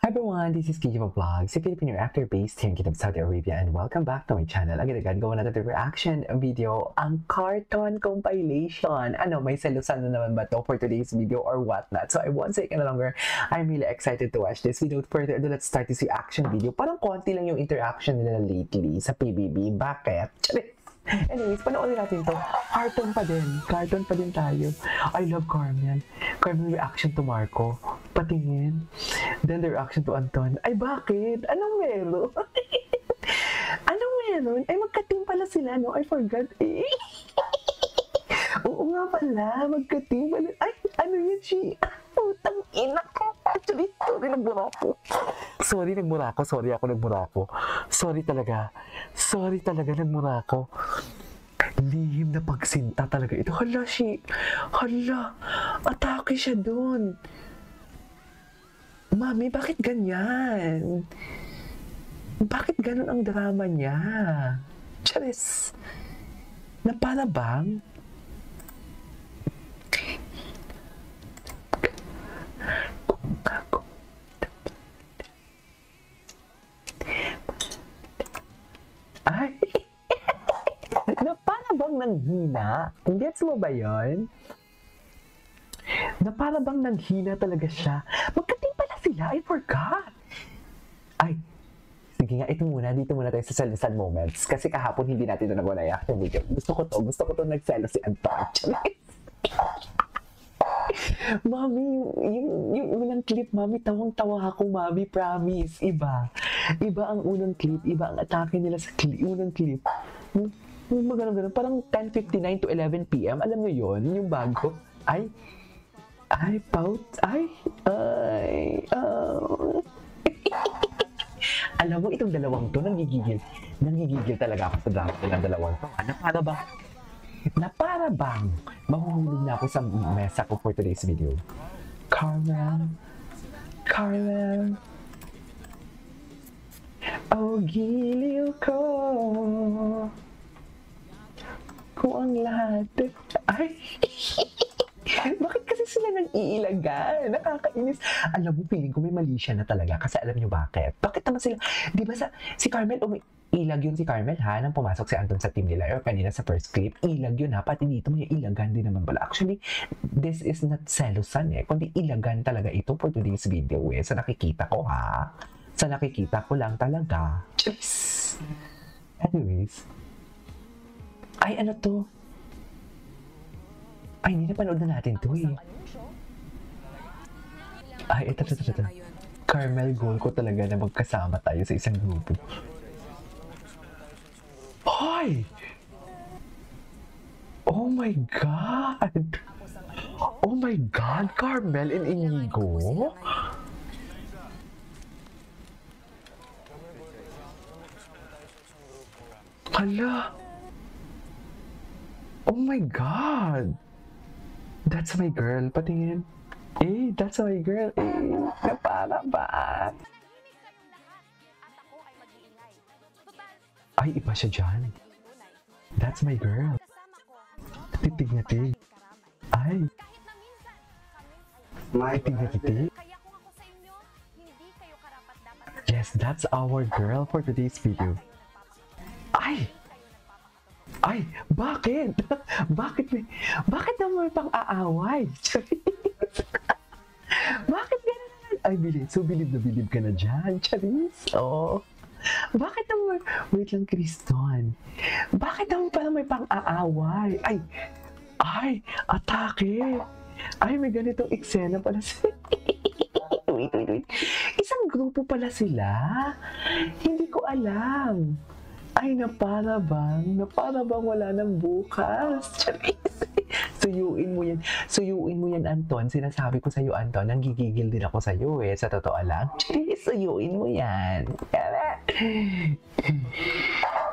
Hi everyone, this is Kijiva Vlog, si Filipino actor based here in Kingdom, Saudi Arabia, and welcome back to my channel. Agad-agad gawa natin the reaction video, ang cartoon compilation. Ano, may selusan na naman ba to for today's video or whatnot? So I won't say it any longer. I'm really excited to watch this video. Further ado, let's start this reaction video. Parang konti lang yung interaction nila lately sa PBB. Bakit? Anyways, panoorin natin to. Cartoon pa din. Cartoon pa din tayo. I love Carmel. Carmel reaction to Marco. Patingin. Then the reaction to Anton. Ay, bakit? Anong meron? Anong meron? Ay, magka-team pala sila, no? I forgot. Eh. Oo nga pala. Magka-team pala. Ay, ano yun, si... Putang ina ko. Actually, sorry, nagmura ako. Sorry, nagmura ako. Sorry ako, nagmura ako. Sorry talaga. Sorry talaga, nagmura ako. Lihim na pagsinta talaga ito. Hala, si... Hala, atake siya dun. Mami, bakit ganyan? Bakit ganun ang drama niya? Charis. Na para bang? Ay! Na para bang nanghina? Gets mo ba yun? Na para bang nanghina talaga siya? Magka-team pala sila, I forgot! Ay, sige nga, ito muna, dito muna tayo sa selosan moments. Kasi kahapon hindi natin ito nag-wala yung video. Gusto ko to nagselo si Anton. Mami, yung unang clip, mami, tawang-tawa ako, mami, promise. Iba ang unang clip, iba ang atake nila sa unang clip. Magano-gano, parang 10:59 to 11 p.m. Alam nyo yun, yung bago. Ay, pout, Alam mo, itong dalawang to, nanggigigil talaga ako sa drama ng dalawang to. Na para bang mahuhulog na ako sa mesa ko for today's video. Carmel. Oh, giliw ko. Kung ang lahat. Ay. Bakit kasi sila nag-iilagan? Nakakainis. Alam mo, feeling ko may mali siya na talaga. Kasi alam niyo bakit? Bakit naman sila, di ba si Carmel, ilag yun si Carmel ha, nang pumasok si Anton sa team nila or kanina sa first clip, ilag yun ha, pati dito may ilagan din naman pala. Actually, this is not selosan kundi ilagan talaga ito for today's video sa nakikita ko ha. Sa nakikita ko lang talaga. Cheers! Anyways. Ay, ano to? Ay, hindi napanood na natin to Ay, ito. Carmel, goal ko talaga na magkasama tayo sa isang grupo. Ay! Oh my God! Oh my God! Carmel and Inigo? Hala! Oh my God! That's my girl. Patingin. That's my girl. Na para ba? Ay, iba siya dyan. That's my girl. Titig na tig. Ay. Titig na tig. Yes, that's our girl for today's video. Ay! Ay, bakit? Bakit naman may pang-aaway? Bakit gano'n naman? Ay, bilib ka na dyan, Charis. Oh. Bakit naman, wait lang, Kriston. Bakit naman pala may pang-aaway? Ay, atake. Ay, may ganitong eksena pala sila. Wait. Isang grupo pala sila? Hindi ko alam. Ay, na para bang wala nang bukas. Suyuin mo yan, Anton. Sinasabi ko sa'yo, Anton, nanggigigil din ako sa'yo sa totoo lang. Suyuin mo yan.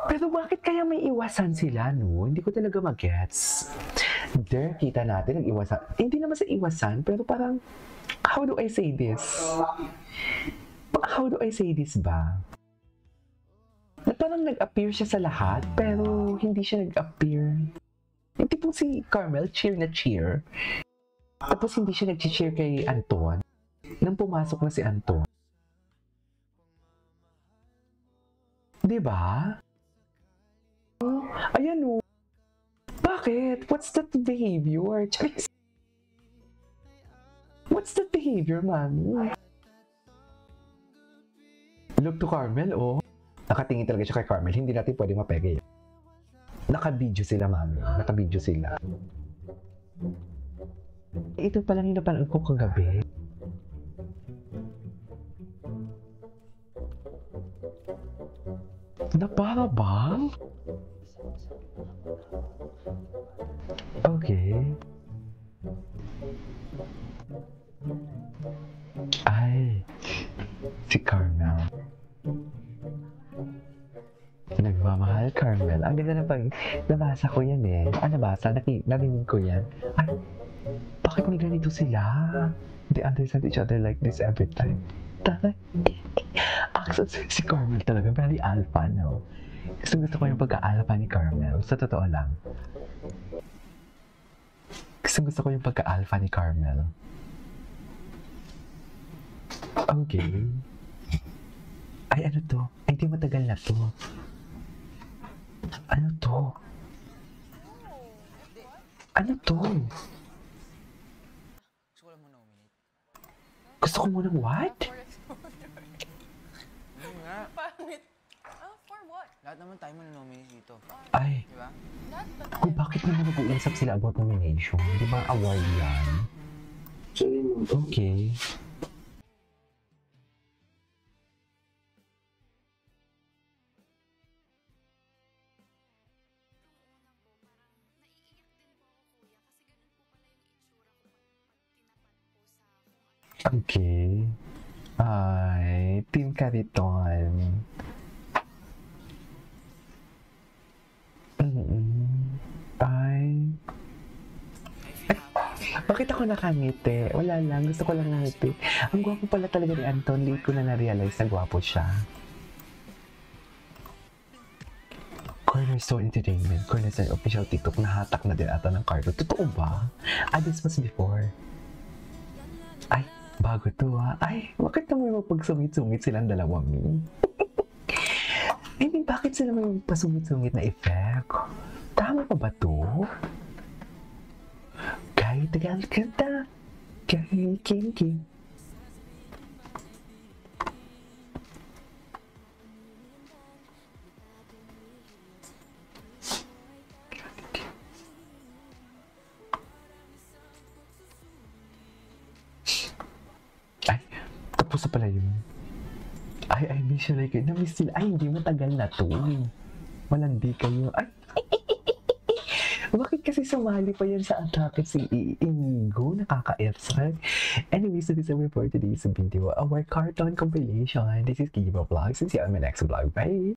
Pero bakit kaya may iwasan sila, no? Hindi ko talaga mag-gets. There, kita natin, nag-iwasan. Hindi naman sa iwasan, pero parang, how do I say this? How do I say this ba? Na parang nag-appear siya sa lahat, pero hindi siya nag-appear. Yung tipong si Carmel, cheer na cheer. Tapos hindi siya nag-cheer kay Anton. Nang pumasok na si Anton, Di ba? Ayan o. Bakit? What's that behavior? Charis. What's that behavior, mami? Look to Carmel, oh. Nakatingin talaga siya kay Carmel. Hindi natin pwede mapege. Naka-video sila, mami. Naka-video sila. Ito palang yung napanood ko kagabi. Napaka ba? Okay. Ay, si Carmel. Nagmamahal, Carmel. Ang ganda na pag nabasa ko yan eh. Nabasa? Narinig ko yan. Ay, bakit may ganito sila? They understand each other like this every time. Si Carmel talaga, very alpha, no? Gusto ko yung pagka-alpha ni Carmel. Sa totoo lang. Gusto ko yung pagka-alpha ni Carmel. Okay. Ay, ano to? Ay, di matagal na to. Ano to? Ano to? Gusto ko lang muna uminit. Gusto ko muna what? Ano nga? Pangit. For what? Lahat naman tayo manonominate dito. Ay, Di ba? kung bakit naman nag-uusap sila about nomination? Di ba award yan? Okay. Okay. Ay, Team Cariton. Ay. Bakit ako nakangiti? Wala lang, gusto ko lang ngiti. Ang gwapo pala talaga ni Anton. Late ko na na-realize na gwapo siya. Cornerstone Entertainment, Cornerstone Official TikTok, nahatak na din ata ng Cardo. Totoo ba? This was before. Ay, bago to ha. Ay, bakit naman mapagsungit-sungit silang dalawa, mi? I mean, bakit sila may pasungit-sungit na effect? Tama pa ba to? Kahit tagal kita, kahit kinky. Ay, tapos na pala yun. I miss you like it. Na-miss sila. Ay, hindi matagal na to. Malandi kayo. Ay, bakit kasi sumali pa yan sa atake si Inigo? Nakaka-effort. Anyways, so this is for today's video. Our cartoon compilation. This is Kiba Vlogs. And see you on my next vlog. Bye!